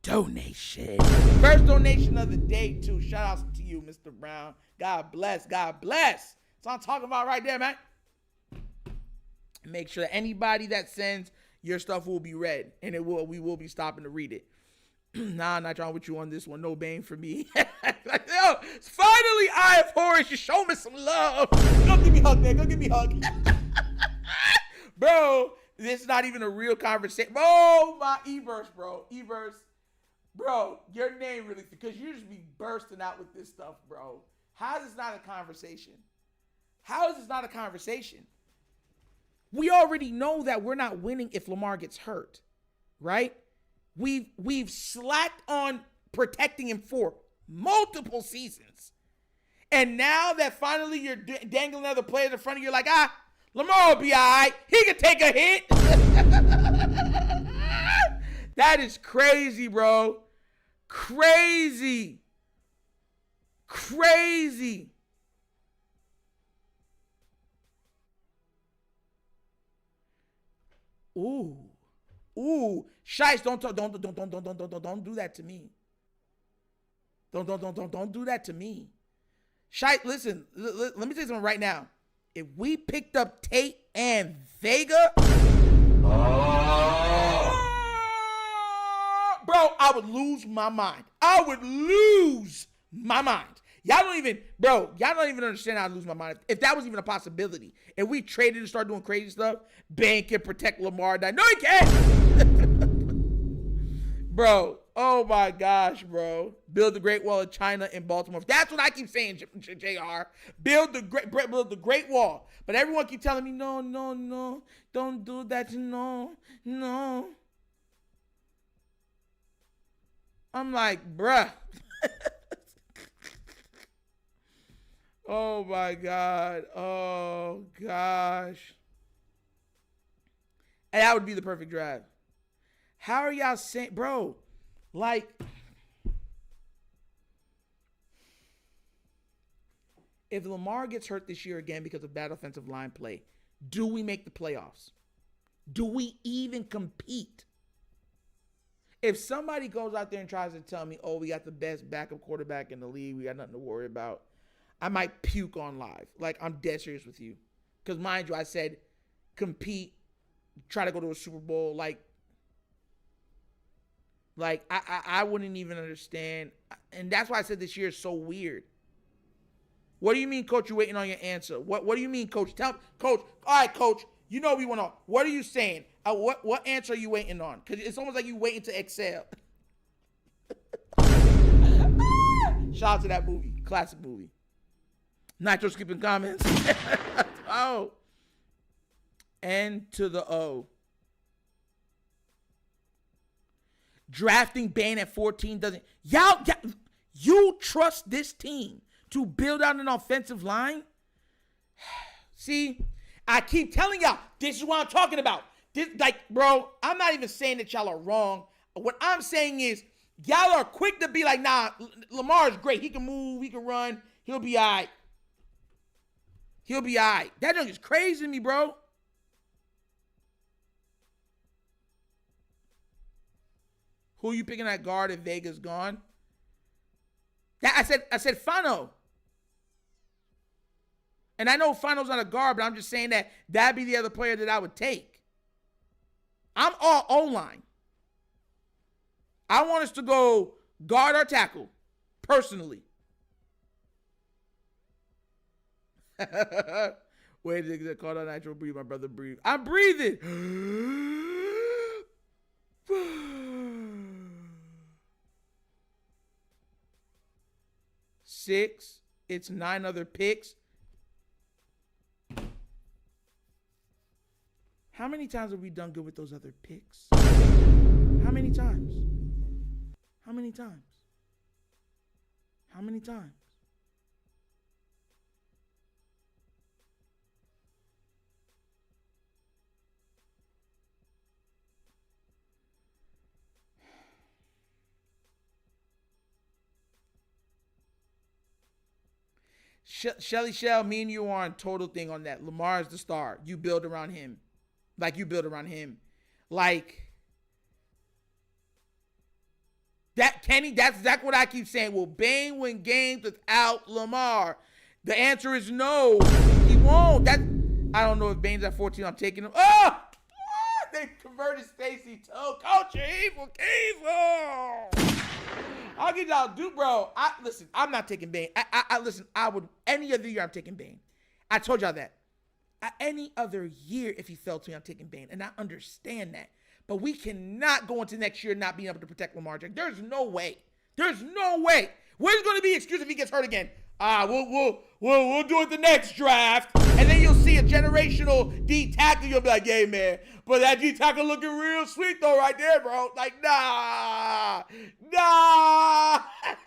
donation. First donation of the day, too. Shout outs to you, Mr. Brown. God bless. God bless. That's what I'm talking about right there, man. Make sure that anybody that sends your stuff will be read, and we will be stopping to read it. Nah, I'm not trying with you on this one. No Bane for me. Like, yo, finally, I have Horace. You show me some love. Go give me a hug, man. Go give me a hug. Bro, this is not even a real conversation. Oh, my E-Verse, bro. E-Verse. Bro, your name really, because you just be bursting out with this stuff, bro. How is this not a conversation? How is this not a conversation? We already know that we're not winning if Lamar gets hurt, right? We've slacked on protecting him for multiple seasons. And now that finally you're dangling another player in front of you, you're like, Lamar will be all right. He can take a hit. That is crazy, bro. Crazy. Ooh. Shice, don't do that to me. Don't do that to me. Shice, listen, let me tell you something right now. If we picked up Tate and Vega, bro, I would lose my mind. Y'all don't even understand how I lose my mind. If that was even a possibility. If we traded and started doing crazy stuff, Bane can protect Lamar. No, he can't. Bro, oh my gosh, bro. Build the Great Wall of China in Baltimore. That's what I keep saying, JR. Build the Great Wall. But everyone keep telling me, no, don't do that, no. I'm like, bruh. Oh my God. Oh gosh. And that would be the perfect drive. How are y'all saying, bro? Like, if Lamar gets hurt this year again because of bad offensive line play, do we make the playoffs? Do we even compete? If somebody goes out there and tries to tell me, we got the best backup quarterback in the league, we got nothing to worry about, I might puke on live. Like, I'm dead serious with you. Because mind you, I said compete, try to go to a Super Bowl. Like I wouldn't even understand. And that's why I said this year is so weird. What do you mean, Coach, you're waiting on your answer? What do you mean, Coach? Coach. All right, Coach. You know we want to. What are you saying? What answer are you waiting on? Because it's almost like you waiting to excel. Shout out to that movie. Classic movie. Nitro skipping comments. Oh. N to the O. Drafting Bane at 14 doesn't. You trust this team to build out an offensive line? See, I keep telling y'all, this is what I'm talking about. This, bro, I'm not even saying that y'all are wrong. What I'm saying is, y'all are quick to be like, nah, Lamar is great. He can move, he can run, he'll be all right. That junk is crazy to me, bro. Who are you picking at guard if Vega's gone? I said Fano. And I know Fano's not a guard, but I'm just saying that'd be the other player that I would take. I'm all O-line. I want us to go guard or tackle, personally. Wait, they call that natural breathe. My brother breathe. I'm breathing. 6. It's 9 other picks. How many times have we done good with those other picks? How many times? How many times? How many times? Shelly Shell, me and you are on total thing on that. Lamar is the star. You build around him. Like, you build around him. Like, that, Kenny, that's what I keep saying. Will Bane win games without Lamar? The answer is no. He won't. I don't know if Bane's at 14. I'm taking him. Oh! They converted Stacey to Culture Evil Evil. I'll get y'all do, bro. Listen, I'm not taking Bane. Listen, I would, any other year, I'm taking Bane. I told y'all that. Any other year, if he fell to me, I'm taking Bane. And I understand that. But we cannot go into next year not being able to protect Lamar Jackson. There's no way. There's no way. Where's going to be an excuse if he gets hurt again? We'll do it the next draft. And then you'll see a generational D tackle. You'll be like, hey, man, but that D tackle looking real sweet, though, right there, bro. Like, nah.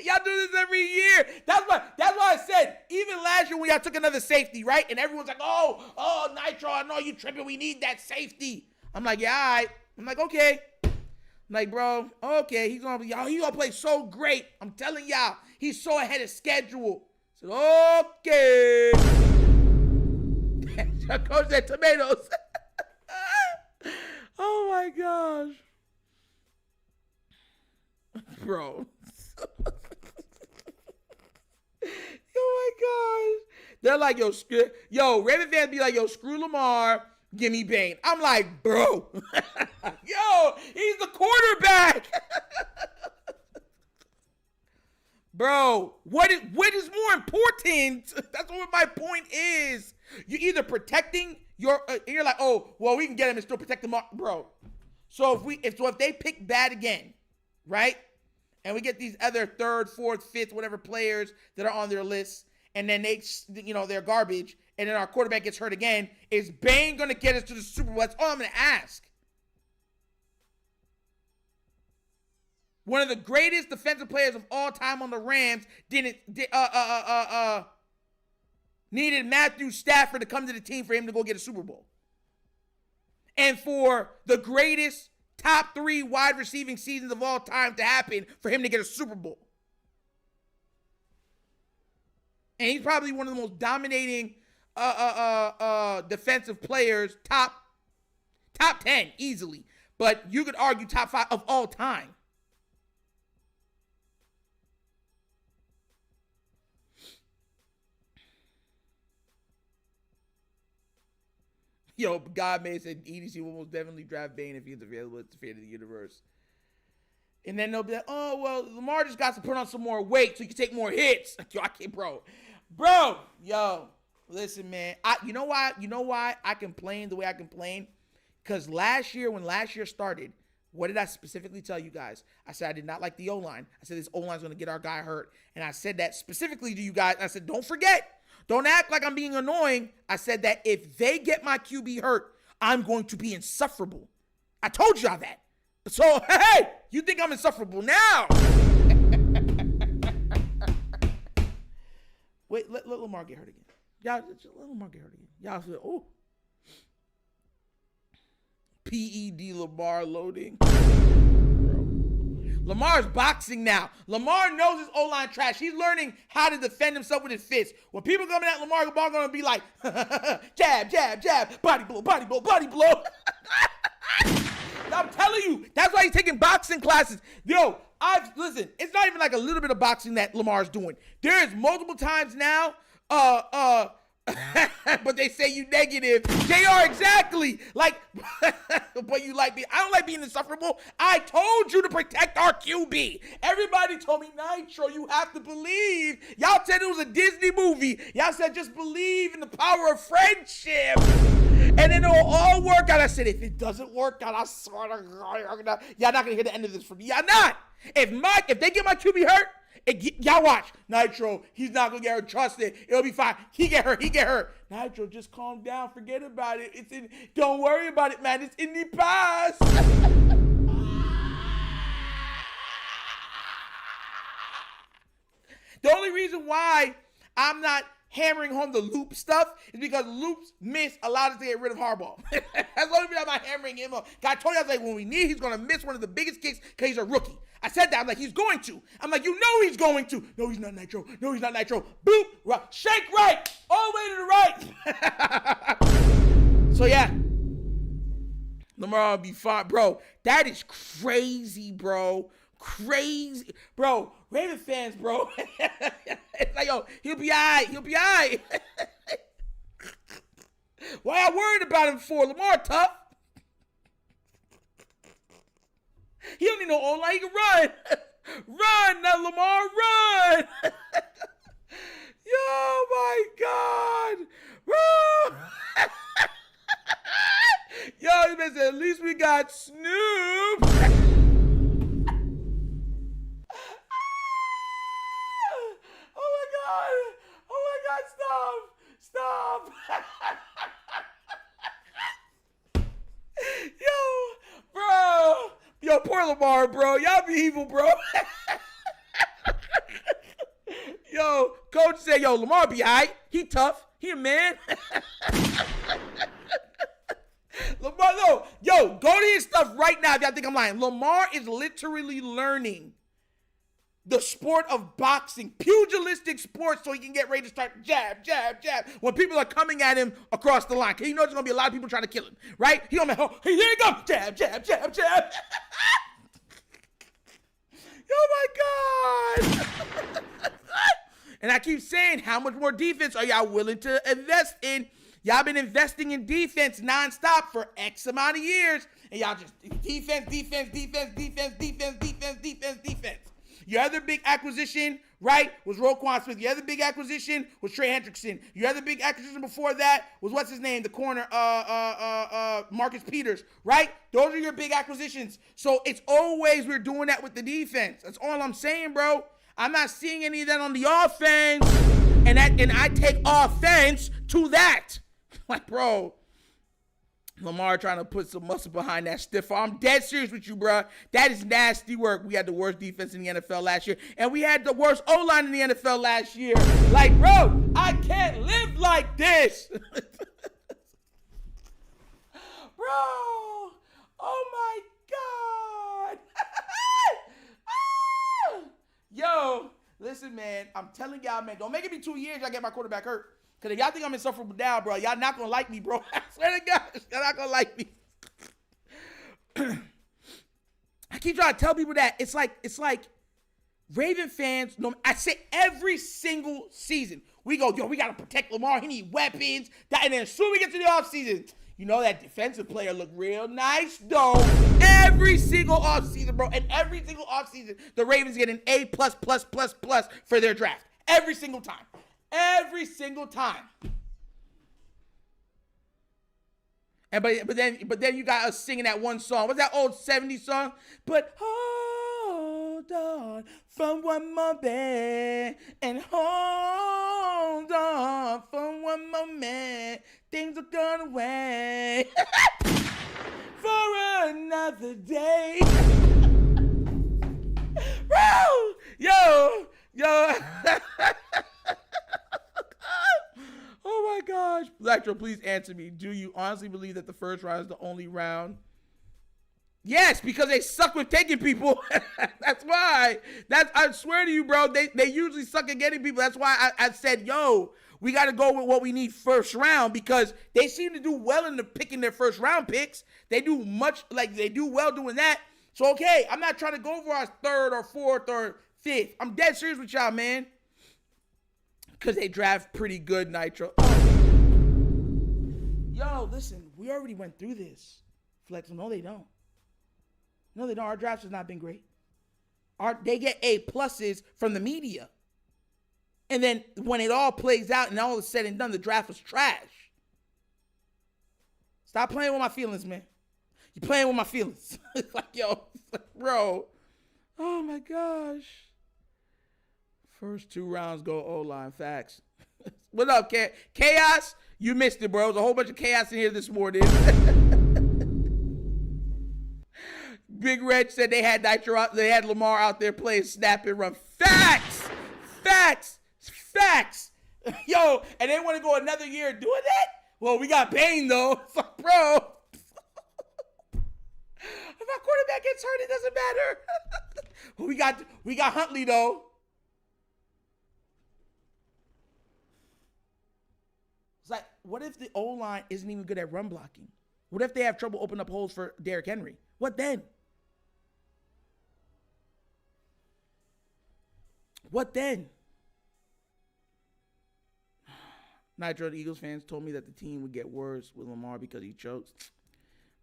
Y'all do this every year. That's why I said, even last year when y'all took another safety, right? And everyone's like, oh, Nitro, I know you tripping. We need that safety. I'm like, yeah, all right. I'm like, okay. I'm like, bro, okay, he's gonna play so great. I'm telling y'all, he's so ahead of schedule. I said, okay. Coach said tomatoes. Oh my gosh. Bro. Oh my gosh. They're like, Raven fans be like, screw Lamar. Give me Bane. I'm like, bro. Yo, he's the quarterback. Bro, what is more important? That's what my point is. You're either protecting your, you're like, oh, well, we can get him and still protect him, bro. So if they pick bad again, right? And we get these other 3rd, 4th, 5th, whatever players that are on their list, and then they're garbage, and then our quarterback gets hurt again, is Bane going to get us to the Super Bowl? That's all I'm going to ask. One of the greatest defensive players of all time on the Rams needed Matthew Stafford to come to the team for him to go get a Super Bowl. And for the greatest top 3 wide receiving seasons of all time to happen for him to get a Super Bowl. And he's probably one of the most dominating defensive players, top 10 easily. But you could argue top 5 of all time. Yo, God May said EDC will most definitely draft Bane if he's available at the fate of the universe. And then they'll be like, oh, well, Lamar just got to put on some more weight so he can take more hits. Yo, I can't, bro. Yo, listen, man. You know why I complain the way I complain? Because when last year started, what did I specifically tell you guys? I said I did not like the O-line. I said this O-line's going to get our guy hurt. And I said that specifically to you guys. I said, don't forget. Don't act like I'm being annoying. I said that if they get my QB hurt, I'm going to be insufferable. I told y'all that. So, hey, you think I'm insufferable now? Wait, let Lamar get hurt again. Y'all, let Lamar get hurt again. Y'all say, oh. PED Lamar loading. Lamar's boxing now. Lamar knows his O-line trash. He's learning how to defend himself with his fists. When people coming at Lamar going to be like, jab, jab, jab, body blow, body blow, body blow. I'm telling you, that's why he's taking boxing classes. Yo, listen, it's not even like a little bit of boxing that Lamar's doing. There is multiple times now, but they say you negative. They are exactly like, but you like me. I don't like being insufferable. I told you to protect our QB. Everybody told me, Nitro, you have to believe. Y'all said it was a Disney movie. Y'all said just believe in the power of friendship. And then it'll all work out. I said, if it doesn't work out, I swear to God, y'all not gonna hear the end of this from me. Y'all not. If they get my QB hurt, Y'all watch. Nitro, he's not going to get hurt. Trust it. It'll be fine. He get hurt. Nitro, just calm down. Forget about it. Don't worry about it, man. It's in the past. The only reason why I'm not hammering home the Loop stuff is because Loop's miss allowed us to get rid of Harbaugh. That's the only reason I'm not hammering him up. I told you, I was like, when we need, he's going to miss one of the biggest kicks because he's a rookie. I said that. I'm like, he's going to. I'm like, you know he's going to. No, he's not Nitro. No, he's not Nitro. Boop. Right. Shake right. All the way to the right. So, yeah. Lamar will be fine. Bro, that is crazy, bro. Crazy. Bro, Raven fans, bro. It's like, yo, he'll be all right. He'll be all right. Why y'all worried about him for? Lamar tough. He don't need no O-line. He can run. Run, now Lamar, run. Yo, my God. Bro. Yo, he been saying, at least we got Snoop. Oh my God, stop. Yo, poor Lamar, bro. Y'all be evil, bro. Yo, coach said, yo, Lamar be all right. He tough. He a man. Lamar, no. Yo, go to his stuff right now if y'all think I'm lying. Lamar is literally learning the sport of boxing, pugilistic sports, so he can get ready to start jab. When people are coming at him across the line, because he knows there's going to be a lot of people trying to kill him, right? He gonna be, oh, here he goes, jab. Oh, my God. And I keep saying, how much more defense are y'all willing to invest in? Y'all been investing in defense nonstop for X amount of years, and y'all just defense. Your other big acquisition, right, was Roquan Smith. Your other big acquisition was Trey Hendrickson. Your other big acquisition before that was, what's his name, the corner, Marcus Peters, right? Those are your big acquisitions. So it's always we're doing that with the defense. That's all I'm saying, bro. I'm not seeing any of that on the offense, and I take offense to that. Like, bro, Lamar trying to put some muscle behind that stiff arm. I'm dead serious with you, bro. That is nasty work. We had the worst defense in the NFL last year, and we had the worst O-line in the NFL last year. Like, bro, I can't live like this. Bro, oh my God. Yo, listen, man, I'm telling y'all, man, don't make it be 2 years y'all get my quarterback hurt. Because if y'all think I'm insufferable down, bro, y'all not going to like me, bro. I swear to God, y'all not going to like me. I keep trying to tell people that. It's like Raven fans, I say every single season, we go, yo, we got to protect Lamar. He need weapons. And then as soon as we get to the offseason, you know that defensive player look real nice, though. Every single offseason, bro. And every single offseason, the Ravens get an A+++ for their draft. Every single time. Every single time. And but then you got us singing that one song. What's that old 70s song? But hold on for one moment and hold on for one moment. Things will go away for another day. Bro, yo. Oh my gosh. Electro, please answer me. Do you honestly believe that the first round is the only round? Yes, because they suck with taking people. That's why. I swear to you, bro, they usually suck at getting people. That's why I said, yo, we got to go with what we need first round, because they seem to do well in the picking their first round picks. They do well doing that. So, okay, I'm not trying to go for our third or fourth or fifth. I'm dead serious with y'all, man. Because they draft pretty good, Nitro. Yo, listen, we already went through this. Flex, no, they don't. No, they don't. Our drafts has not been great. They get A+ from the media. And then when it all plays out and all is said and done, the draft was trash. Stop playing with my feelings, man. You're playing with my feelings. It's like, yo, bro. Oh, my gosh. First 2 rounds go O-line. Facts. What up, Chaos? You missed it, bro. There's a whole bunch of chaos in here this morning. Big Red said they had they had Lamar out there playing snap and run. Facts! Facts! Facts! Yo, and they want to go another year doing that? Well, we got Bane, though. Fuck, bro. If our quarterback gets hurt, it doesn't matter. we got Huntley, though. It's like, what if the O-line isn't even good at run blocking? What if they have trouble opening up holes for Derrick Henry? What then? What then? Nitro, the Eagles fans told me that the team would get worse with Lamar because he chokes.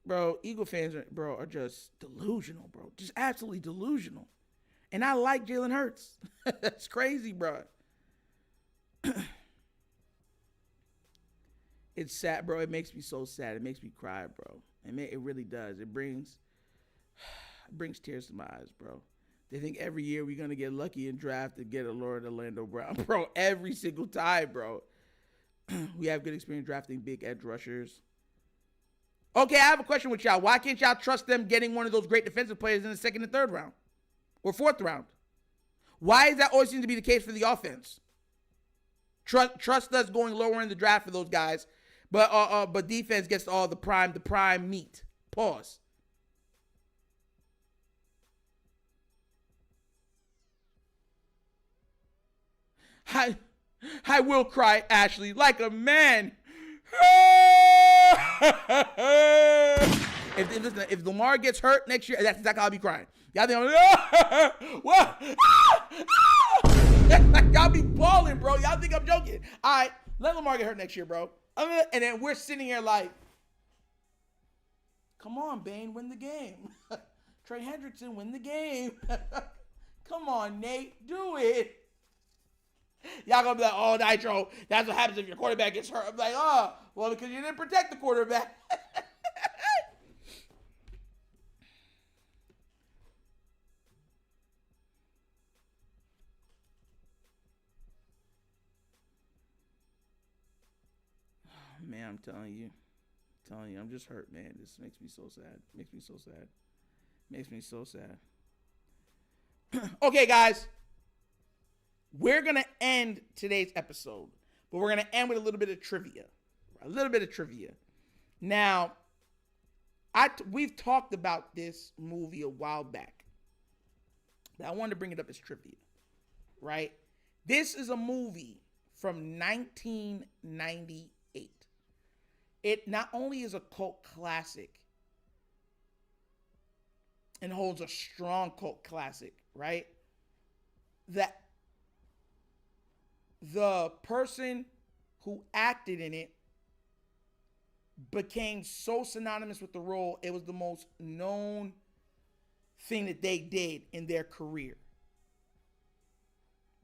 Bro, Eagle fans are just delusional, bro. Just absolutely delusional. And I like Jalen Hurts. That's crazy, bro. It's sad, bro. It makes me so sad. It makes me cry, bro. It really does. It brings tears to my eyes, bro. They think every year we're going to get lucky and draft and get a Lord Orlando Brown. Bro, every single time, bro. We have good experience drafting big edge rushers. Okay, I have a question with y'all. Why can't y'all trust them getting one of those great defensive players in the 2nd and 3rd round? Or 4th round? Why does that always seem to be the case for the offense? Trust us going lower in the draft for those guys, but defense gets all the prime meat. Pause. I will cry, Ashley, like a man. If Lamar gets hurt next year, that's exactly how I'll be crying. Y'all think I'm y'all be balling, bro. Y'all think I'm joking. All right, let Lamar get hurt next year, bro. And then we're sitting here like, come on, Bane, win the game. Trey Hendrickson, win the game. Come on, Nate, do it. Y'all gonna be like, oh, Nitro, that's what happens if your quarterback gets hurt. I'm like, oh, well, because you didn't protect the quarterback. Oh, man, I'm telling you, I'm just hurt, man. This makes me so sad. Makes me so sad. Okay, guys. We're going to end today's episode, but we're going to end with a little bit of trivia. Now, we've talked about this movie a while back, but I wanted to bring it up as trivia, right? This is a movie from 1998. It not only is a cult classic and holds a strong cult classic, right? That the person who acted in it became so synonymous with the role, it was the most known thing that they did in their career.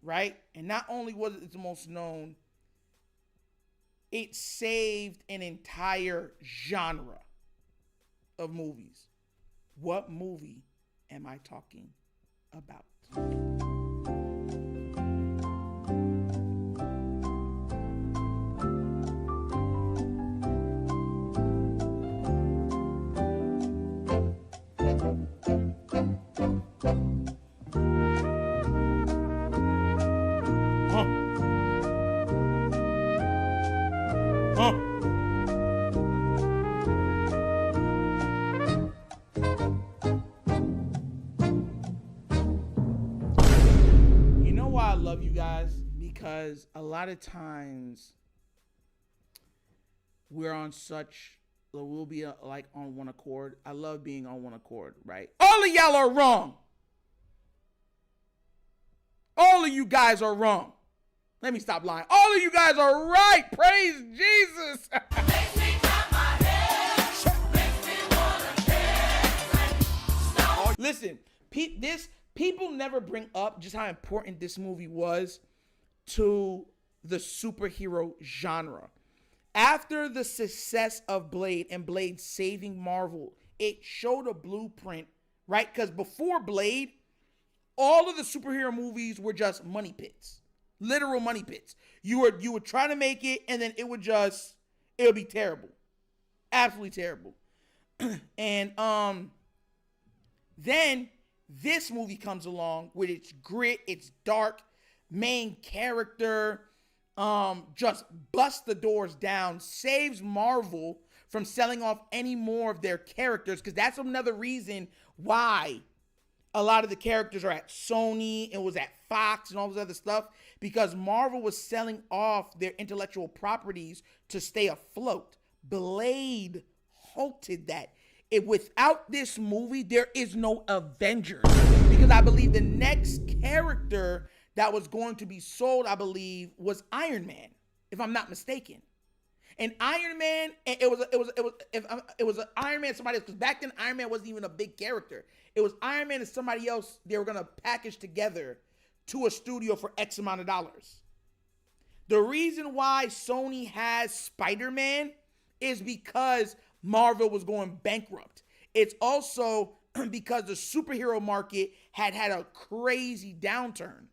Right? And not only was it the most known, it saved an entire genre of movies. What movie am I talking about? Love you guys, because a lot of times we'll be like on one accord. I love being on one accord, right? All of y'all are wrong. All of you guys are wrong. Let me stop lying. All of you guys are right. Praise Jesus. Makes me clap my hands. Makes me wanna dance. Listen, people never bring up just how important this movie was to the superhero genre. After the success of Blade and Blade saving Marvel, it showed a blueprint, right? Because before Blade, all of the superhero movies were just money pits, literal money pits. You would try to make it, and then it would be terrible, absolutely terrible. And then this movie comes along with its grit, its dark main character, just busts the doors down, saves Marvel from selling off any more of their characters, because that's another reason why a lot of the characters are at Sony and was at Fox and all this other stuff, because Marvel was selling off their intellectual properties to stay afloat. Blade halted that. Without this movie, there is no Avengers, because I believe the next character that was going to be sold, I believe, was Iron Man, if I'm not mistaken. And Iron Man, it was an Iron Man, somebody else, because back then Iron Man wasn't even a big character. It was Iron Man and somebody else they were gonna package together to a studio for X amount of dollars. The reason why Sony has Spider-Man is because Marvel was going bankrupt. It's also because the superhero market had a crazy downturn,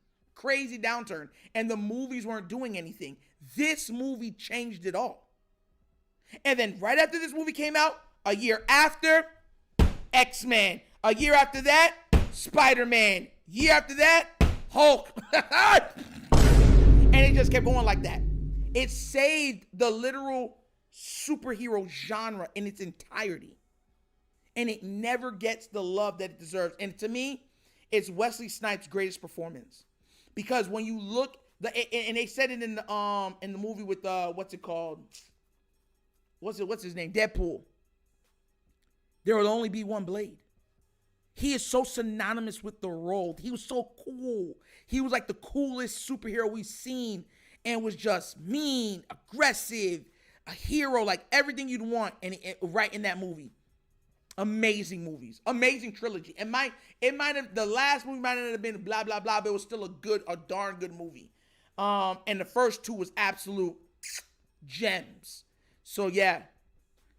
and the movies weren't doing anything. This movie changed it all. And then right after this movie came out, a year after, X-Men. A year after that, Spider-Man. Year after that, Hulk. And it just kept going like that. It saved the literal superhero genre in its entirety. And it never gets the love that it deserves. And to me, it's Wesley Snipes' greatest performance. Because when you look, and they said it in the movie with, what's it called? What's his name? Deadpool. There will only be one Blade. He is so synonymous with the role. He was so cool. He was like the coolest superhero we've seen, and was just mean, aggressive, a hero, like everything you'd want, and right in that movie. Amazing movies, amazing trilogy. And the last movie might not have been blah blah blah, but it was still a darn good movie. And the first two was absolute gems. So yeah,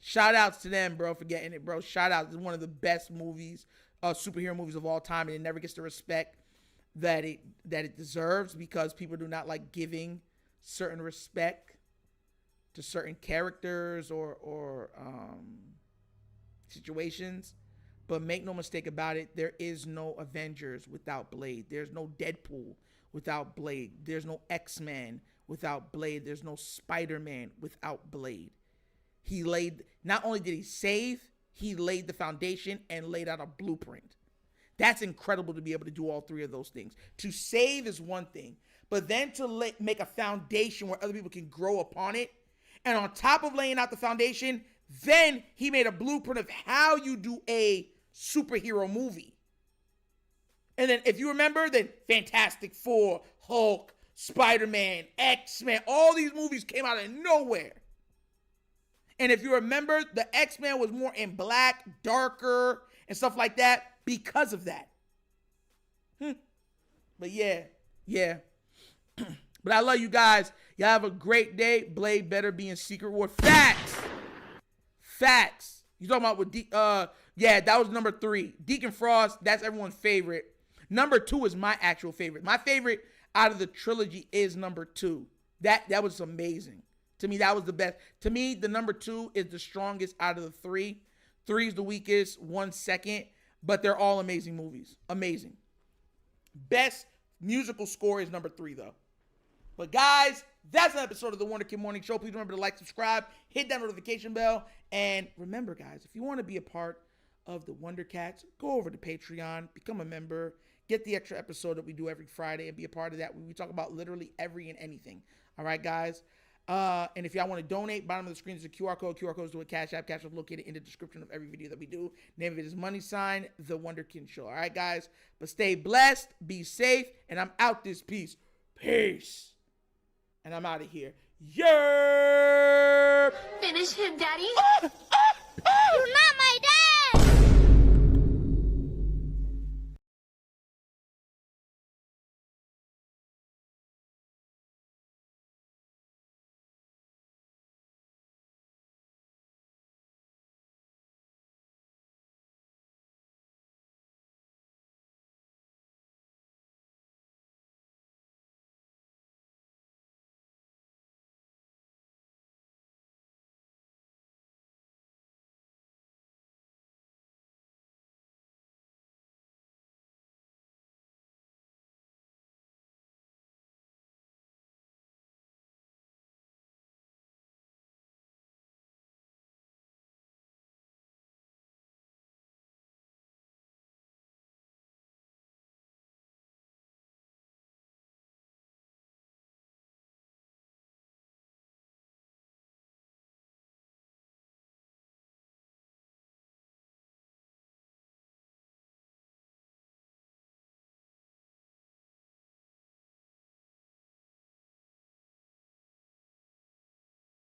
shout outs to them, bro, for getting it, bro. Shout out. It's one of the best movies, superhero movies of all time, and it never gets the respect that it deserves, because people do not like giving certain respect to certain characters or situations. But make no mistake about it, there is no Avengers without Blade. There's no Deadpool without Blade. There's no X-Men without Blade. There's no Spider-Man without Blade. Not only did he save, he laid the foundation and laid out a blueprint. That's incredible to be able to do all three of those things. To save is one thing, but then to make a foundation where other people can grow upon it. And on top of laying out the foundation, then he made a blueprint of how you do a superhero movie. And then if you remember, then Fantastic Four, Hulk, Spider-Man, X-Men, all these movies came out of nowhere. And if you remember, the X-Men was more in black, darker, and stuff like that because of that. But yeah. But I love you guys. Y'all have a great day. Blade better be in Secret War. Facts. You talking about with yeah, that was number 3. Deacon Frost, that's everyone's favorite. Number 2 is my actual favorite. My favorite out of the trilogy is number 2. That was amazing. To me, that was the best. To me, the number 2 is the strongest out of the 3. 3 is the weakest, 1 second, but they're all amazing movies. Amazing. Best musical score is number 3, though. But guys, that's an episode of the Wunderkind Morning Show. Please remember to like, subscribe, hit that notification bell. And remember, guys, if you want to be a part of the Wundercats, go over to Patreon, become a member, get the extra episode that we do every Friday, and be a part of that. We talk about literally every and anything. All right, guys? And if y'all want to donate, bottom of the screen is a QR code. QR code is to a Cash App. Cash App located in the description of every video that we do. Name of it is $TheWunderkindShow. All right, guys? But stay blessed, be safe, and I'm out this piece. Peace. And I'm out of here. Yeah. Finish him, Daddy.